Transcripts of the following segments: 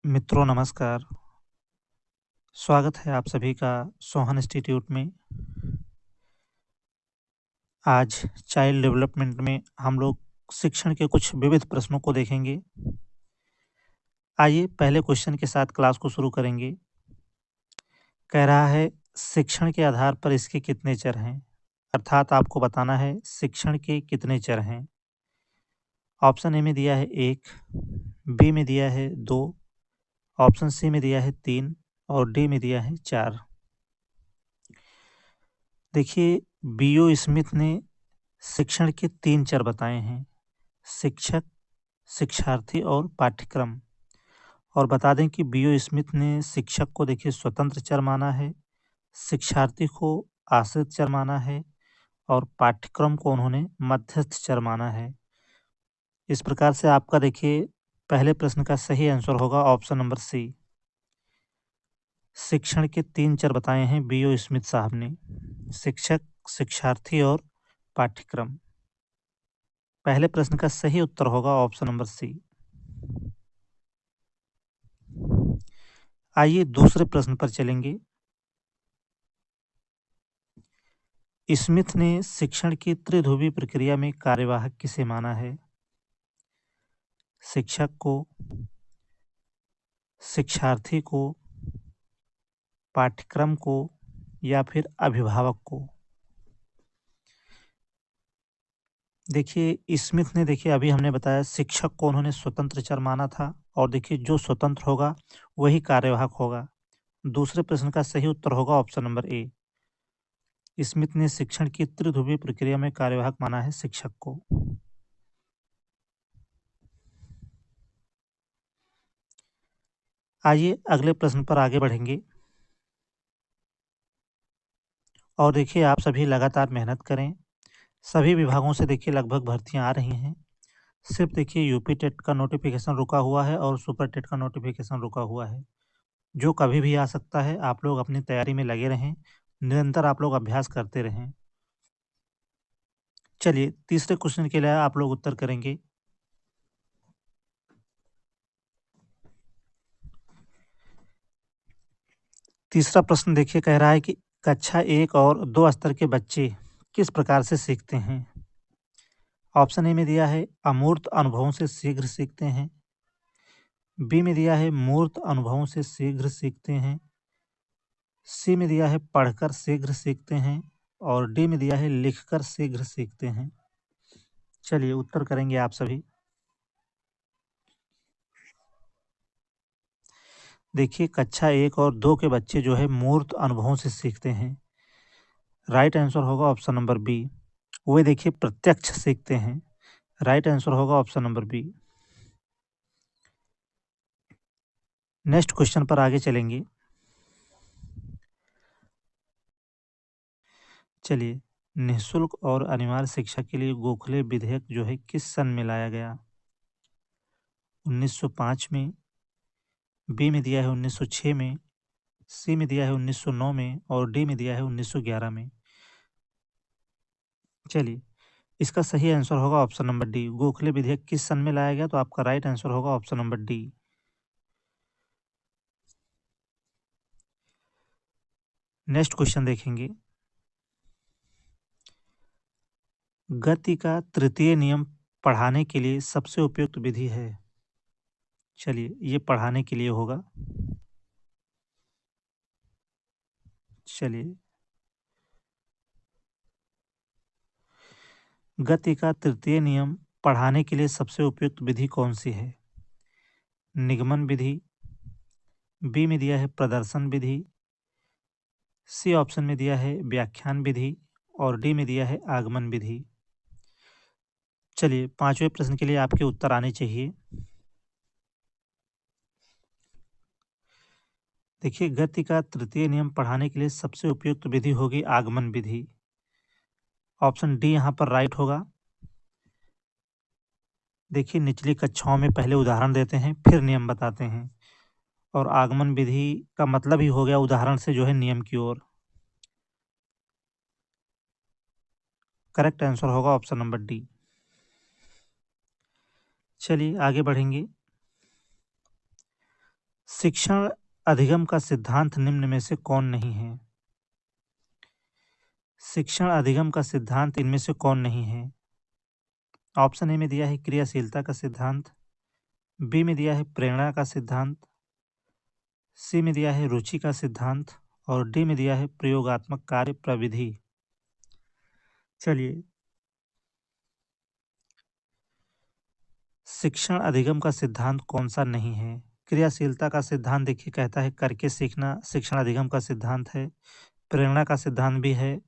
मित्रों नमस्कार। स्वागत है आप सभी का सोहन इंस्टीट्यूट में। आज चाइल्ड डेवलपमेंट में हम लोग शिक्षण के कुछ विविध प्रश्नों को देखेंगे। आइए पहले क्वेश्चन के साथ क्लास को शुरू करेंगे। कह रहा है शिक्षण के आधार पर इसके कितने चर हैं? अर्थात आपको बताना है शिक्षण के कितने चर हैं। ऑप्शन ए में दिया है 1, बी में दिया है 2, ऑप्शन सी में दिया है 3 और डी में दिया है 4। देखिए, बीओ स्मिथ ने शिक्षण के 3 चर बताए हैं: शिक्षक, शिक्षार्थी और पाठ्यक्रम। और बता दें कि बीओ स्मिथ ने शिक्षक को देखिए स्वतंत्र चर माना है, शिक्षार्थी को आश्रित चर माना है और पाठ्यक्रम को उन्होंने मध्यस्थ चर माना है। इस प्रकार से आपका देखिए पहले प्रश्न का सही आंसर होगा ऑप्शन नंबर सी। शिक्षण के 3 चर बताए हैं बीओ स्मिथ साहब ने: शिक्षक, शिक्षार्थी और पाठ्यक्रम। पहले प्रश्न का सही उत्तर होगा ऑप्शन नंबर सी। आइए दूसरे प्रश्न पर चलेंगे। स्मिथ ने शिक्षण की त्रिध्रुवी प्रक्रिया में कार्यवाहक किसे माना है? शिक्षक को, शिक्षार्थी को, पाठ्यक्रम को या फिर अभिभावक को? देखिए स्मिथ ने देखिए अभी हमने बताया शिक्षक को उन्होंने स्वतंत्र चर माना था और देखिए जो स्वतंत्र होगा वही कार्यवाहक होगा। दूसरे प्रश्न का सही उत्तर होगा ऑप्शन नंबर ए। स्मिथ ने शिक्षण की त्रिध्रुवी प्रक्रिया में कार्यवाहक माना है शिक्षक को। आइए अगले प्रश्न पर आगे बढ़ेंगे। और देखिए आप सभी लगातार मेहनत करें। सभी विभागों से देखिए लगभग भर्तियां आ रही हैं। सिर्फ देखिए यूपी टेट का नोटिफिकेशन रुका हुआ है और सुपर टेट का नोटिफिकेशन रुका हुआ है, जो कभी भी आ सकता है। आप लोग अपनी तैयारी में लगे रहें, निरंतर आप लोग अभ्यास करते रहें। चलिए तीसरे क्वेश्चन के लिए आप लोग उत्तर करेंगे। तीसरा प्रश्न देखिए कह रहा है कि कक्षा 1 और 2 स्तर के बच्चे किस प्रकार से सीखते हैं? ऑप्शन ए में दिया है अमूर्त अनुभवों से शीघ्र सीखते हैं, बी में दिया है मूर्त अनुभवों से शीघ्र सीखते हैं, सी में दिया है पढ़कर शीघ्र सीखते हैं और डी में दिया है लिखकर शीघ्र सीखते हैं। चलिए उत्तर करेंगे आप सभी। देखिए कक्षा 1 और 2 के बच्चे जो है मूर्त अनुभवों से सीखते हैं। राइट आंसर होगा ऑप्शन नंबर बी। वे देखिए प्रत्यक्ष सीखते हैं। राइट आंसर होगा option number B. Next question पर आगे चलेंगे। चलिए, निःशुल्क और अनिवार्य शिक्षा के लिए गोखले विधेयक जो है किस सन में लाया गया? 1905 में, बी में दिया है 1906 में, सी में दिया है 1909 में और डी में दिया है 1911 में। चलिए, इसका सही आंसर होगा ऑप्शन नंबर डी। गोखले विधेयक किस सन में लाया गया? तो आपका राइट आंसर होगा option number D. Next question देखेंगे। गति का तृतीय नियम पढ़ाने के लिए सबसे उपयुक्त विधि है? चलिए, ये पढ़ाने के लिए होगा। चलिए, गति का तृतीय नियम पढ़ाने के लिए सबसे उपयुक्त विधि कौन सी है? निगमन विधि, बी में दिया है प्रदर्शन विधि, सी ऑप्शन में दिया है व्याख्यान विधि और डी में दिया है आगमन विधि। चलिए, पांचवें प्रश्न के लिए आपके उत्तर आने चाहिए। देखिए, गति का तृतीय नियम पढ़ाने के लिए सबसे उपयुक्त विधि होगी आगमन विधि। ऑप्शन डी यहाँ पर राइट होगा। देखिए, निचली कक्षाओं में पहले उदाहरण देते हैं, फिर नियम बताते हैं और आगमन विधि का मतलब ही हो गया उदाहरण से जो है नियम की ओर। करेक्ट आंसर होगा ऑप्शन नंबर डी। चलिए आगे बढ़ेंगे। शिक्षण अधिगम का सिद्धांत निम्न में से कौन नहीं है? शिक्षण अधिगम का सिद्धांत इनमें से कौन नहीं है? ऑप्शन ए में दिया है क्रियाशीलता का सिद्धांत, बी में दिया है प्रेरणा का सिद्धांत, सी में दिया है रुचि का सिद्धांत और डी में दिया है प्रयोगात्मक कार्य प्रविधि। चलिए, शिक्षण अधिगम का सिद्धांत कौन सा नहीं है? क्रियाशीलता का सिद्धांत देखिए कहता है करके सीखना शिक्षण अधिगम का सिद्धांत है। प्रेरणा का सिद्धांत भी है,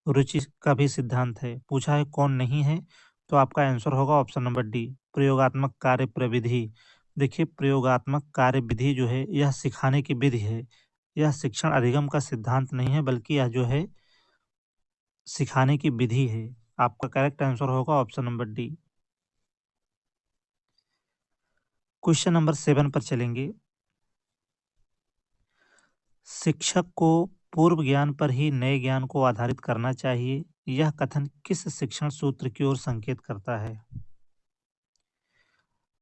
रुचि का भी सिद्धांत है। पूछा है कौन नहीं है, तो आपका आंसर होगा ऑप्शन नंबर डी, प्रयोगात्मक कार्य प्रविधि। देखिए, प्रयोगात्मक कार्य विधि जो है यह सिखाने की विधि है। यह शिक्षण अधिगम का सिद्धांत नहीं है, बल्कि यह जो है सिखाने की विधि है। आपका करेक्ट आंसर होगा option number D. Question number 7 पर चलेंगे। शिक्षक को पूर्व ज्ञान पर ही नए ज्ञान को आधारित करना चाहिए, यह कथन किस शिक्षण सूत्र की ओर संकेत करता है?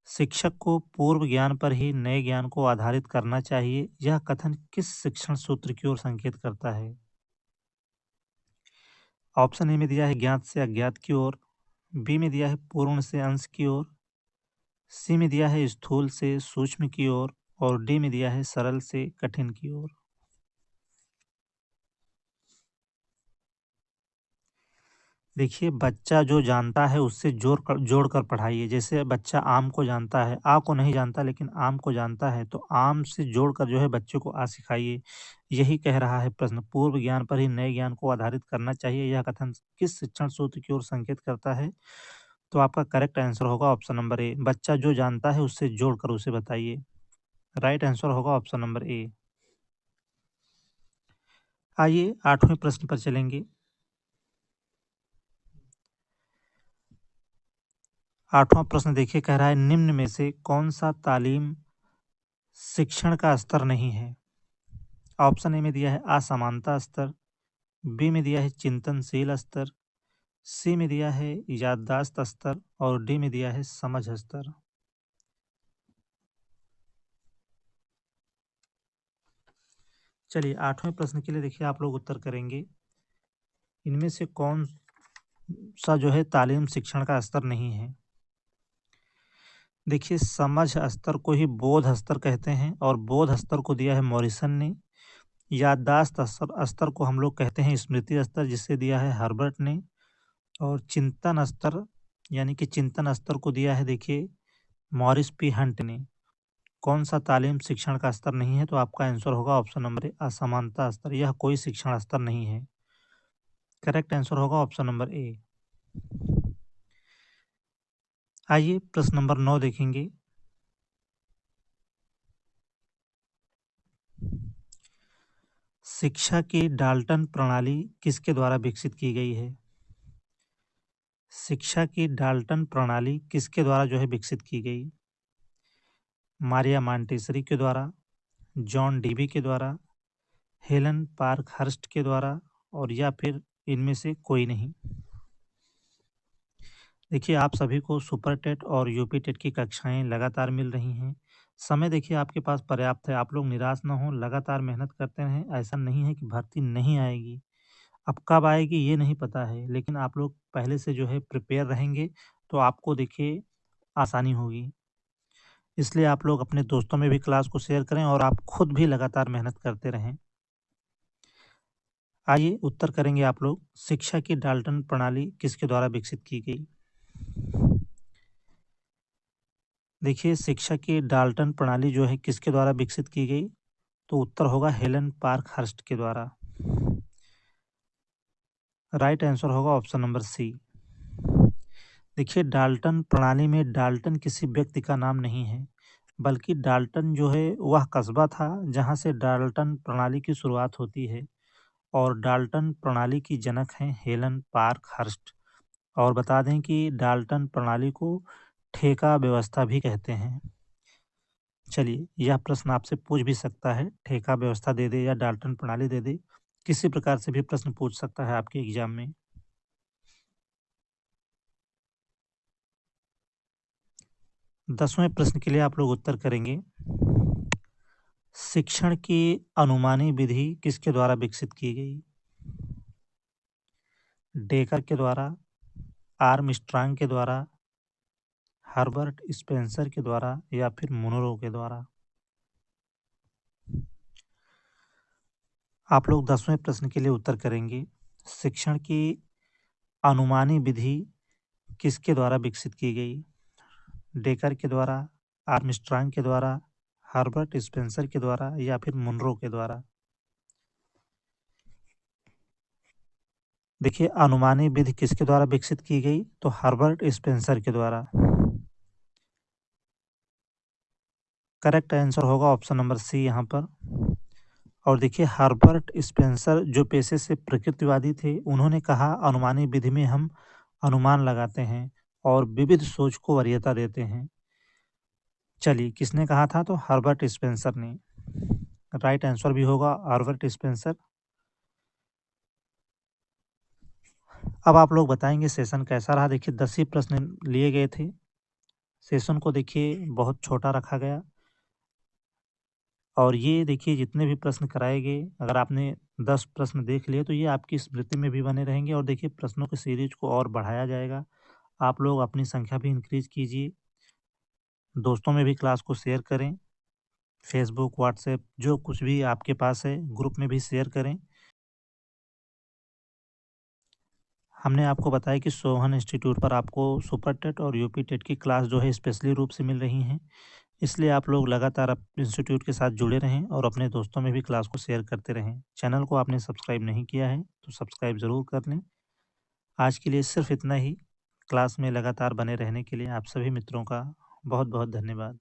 शिक्षक को पूर्व ज्ञान पर ही नए ज्ञान को आधारित करना चाहिए, यह कथन किस शिक्षण सूत्र की ओर संकेत करता है? ऑप्शन ए में दिया है ज्ञात से अज्ञात की ओर, बी में दिया है पूर्ण से अंश की ओर, सी में दिया है स्थूल से सूक्ष्म की ओर और डी में दिया है सरल से कठिन की ओर। देखिए, बच्चा जो जानता है उससे जोड़कर पढ़ाइए। जैसे बच्चा आम को जानता है, आ को नहीं जानता लेकिन आम को जानता है, तो आम से जोड़कर जो है बच्चे को आ सिखाइए। यही कह रहा है प्रश्न, पूर्व ज्ञान पर ही नए ज्ञान को आधारित करना चाहिए, यह कथन किस शिक्षण सूत्र की ओर संकेत करता है? तो आपका करेक्ट आंसर होगा ऑप्शन नंबर ए, बच्चा जो जानता है उससे जोड़कर उसे बताइए। राइट आंसर होगा ऑप्शन नंबर ए। आइए 8वें प्रश्न पर चलेंगे। 8वां प्रश्न देखिए कह रहा है निम्न में से कौन सा तालीम शिक्षण का स्तर नहीं है? ऑप्शन ए में दिया है असमानता स्तर, बी में दिया है चिंतनशील स्तर, सी में दिया है याददाश्त स्तर और डी में दिया है समझ स्तर। चलिए, 8वें प्रश्न के लिए देखिए आप लोग उत्तर करेंगे। इनमें से कौन सा जो है तालीम शिक्षण का स्तर नहीं है? देखिए, समझ स्तर को ही बोध स्तर कहते हैं और बोध स्तर को दिया है मॉरिसन ने। याददाश्त स्तर को हम लोग कहते हैं स्मृति स्तर, जिसे दिया है हर्बर्ट ने। और चिंतन स्तर यानी कि चिंतन स्तर को दिया है देखिए मॉरिस पी हंट ने। कौन सा तालीम शिक्षण का स्तर नहीं है? तो आपका आंसर होगा ऑप्शन नंबर ए, असमानता स्तर। यह कोई शिक्षण स्तर नहीं है। करेक्ट आंसर होगा ऑप्शन नंबर ए। आइए प्रश्न नंबर 9 देखेंगे। शिक्षा की डाल्टन प्रणाली किसके द्वारा विकसित की गई है? शिक्षा की डाल्टन प्रणाली किसके द्वारा जो है विकसित की गई? मारिया मांटेसरी के द्वारा, जॉन डीवी के द्वारा, हेलन पार्कहर्स्ट के द्वारा और या फिर इनमें से कोई नहीं। देखिए, आप सभी को सुपर टेट और यूपी टेट की कक्षाएं लगातार मिल रही हैं। समय देखिए आपके पास पर्याप्त है, आप लोग निराश ना हों, लगातार मेहनत करते रहें। ऐसा नहीं है कि भर्ती नहीं आएगी, अब कब आएगी ये नहीं पता है, लेकिन आप लोग पहले से जो है प्रिपेयर रहेंगे तो आपको देखिए आसानी होगी। इसलिए आप लोग अपने दोस्तों में भी क्लास को शेयर करें और आप खुद भी लगातार मेहनत करते रहें। आइए उत्तर करेंगे आप लोग, शिक्षा की डाल्टन प्रणाली किसके द्वारा विकसित की गई? देखिए, शिक्षा की डाल्टन प्रणाली जो है किसके द्वारा विकसित की गई? तो उत्तर होगा हेलन पार्कहर्स्ट के द्वारा। राइट आंसर होगा ऑप्शन नंबर सी। देखिए, डाल्टन प्रणाली में डाल्टन किसी व्यक्ति का नाम नहीं है, बल्कि डाल्टन जो है वह कस्बा था जहाँ से डाल्टन प्रणाली की शुरुआत होती है और डाल्टन प्रणाली की जनक हैं हेलन पार्कहर्स्ट। और बता दें कि डाल्टन प्रणाली को ठेका व्यवस्था भी कहते हैं। चलिए, यह प्रश्न आपसे पूछ भी सकता है, ठेका व्यवस्था दे दे या डाल्टन प्रणाली दे दे, किसी प्रकार से भी प्रश्न पूछ सकता है आपके एग्जाम में। 10वें प्रश्न के लिए आप लोग उत्तर करेंगे। शिक्षण की अनुमानी विधि किसके द्वारा विकसित की गई? डेकर के द्वारा, आर्मस्ट्रांग के द्वारा, हर्बर्ट स्पेंसर के द्वारा या फिर मुनरो के द्वारा? आप लोग 10वें प्रश्न के लिए उत्तर करेंगे। शिक्षण की अनुमानी विधि किसके द्वारा विकसित की गई? डेकर के द्वारा, आर्मस्ट्रांग के द्वारा, हर्बर्ट स्पेंसर के द्वारा या फिर मुनरो के द्वारा? देखिए, अनुमानी विधि किसके द्वारा विकसित की गई? तो हर्बर्ट स्पेंसर के द्वारा। करेक्ट आंसर होगा ऑप्शन नंबर सी यहाँ पर। और देखिए, हर्बर्ट स्पेंसर जो पेशे से प्रकृतिवादी थे, उन्होंने कहा अनुमानी विधि में हम अनुमान लगाते हैं और विविध सोच को वरीयता देते हैं। चलिए, किसने कहा था? तो हर्बर्ट स्पेंसर ने। राइट आंसर भी होगा हर्बर्ट स्पेंसर। अब आप लोग बताएंगे सेशन कैसा रहा। देखिए, 10 ही प्रश्न लिए गए थे। सेशन को देखिए बहुत छोटा रखा गया और ये देखिए जितने भी प्रश्न कराए गए, अगर आपने 10 प्रश्न देख लिए तो ये आपकी स्मृति में भी बने रहेंगे और देखिए प्रश्नों की सीरीज को और बढ़ाया जाएगा। आप लोग अपनी संख्या भी इंक्रीज कीजिए, दोस्तों में भी क्लास को शेयर करें, फेसबुक, व्हाट्सएप जो कुछ भी आपके पास है ग्रुप में भी शेयर करें। हमने आपको बताया कि सोहन इंस्टीट्यूट पर आपको सुपर टेट और यूपी टेट की क्लास जो है स्पेशली रूप से मिल रही हैं, इसलिए आप लोग लगातार इंस्टीट्यूट के साथ जुड़े रहें और अपने दोस्तों में भी क्लास को शेयर करते रहें। चैनल को आपने सब्सक्राइब नहीं किया है तो सब्सक्राइब ज़रूर कर लें। आज के लिए सिर्फ इतना ही। क्लास में लगातार बने रहने के लिए आप सभी मित्रों का बहुत बहुत धन्यवाद।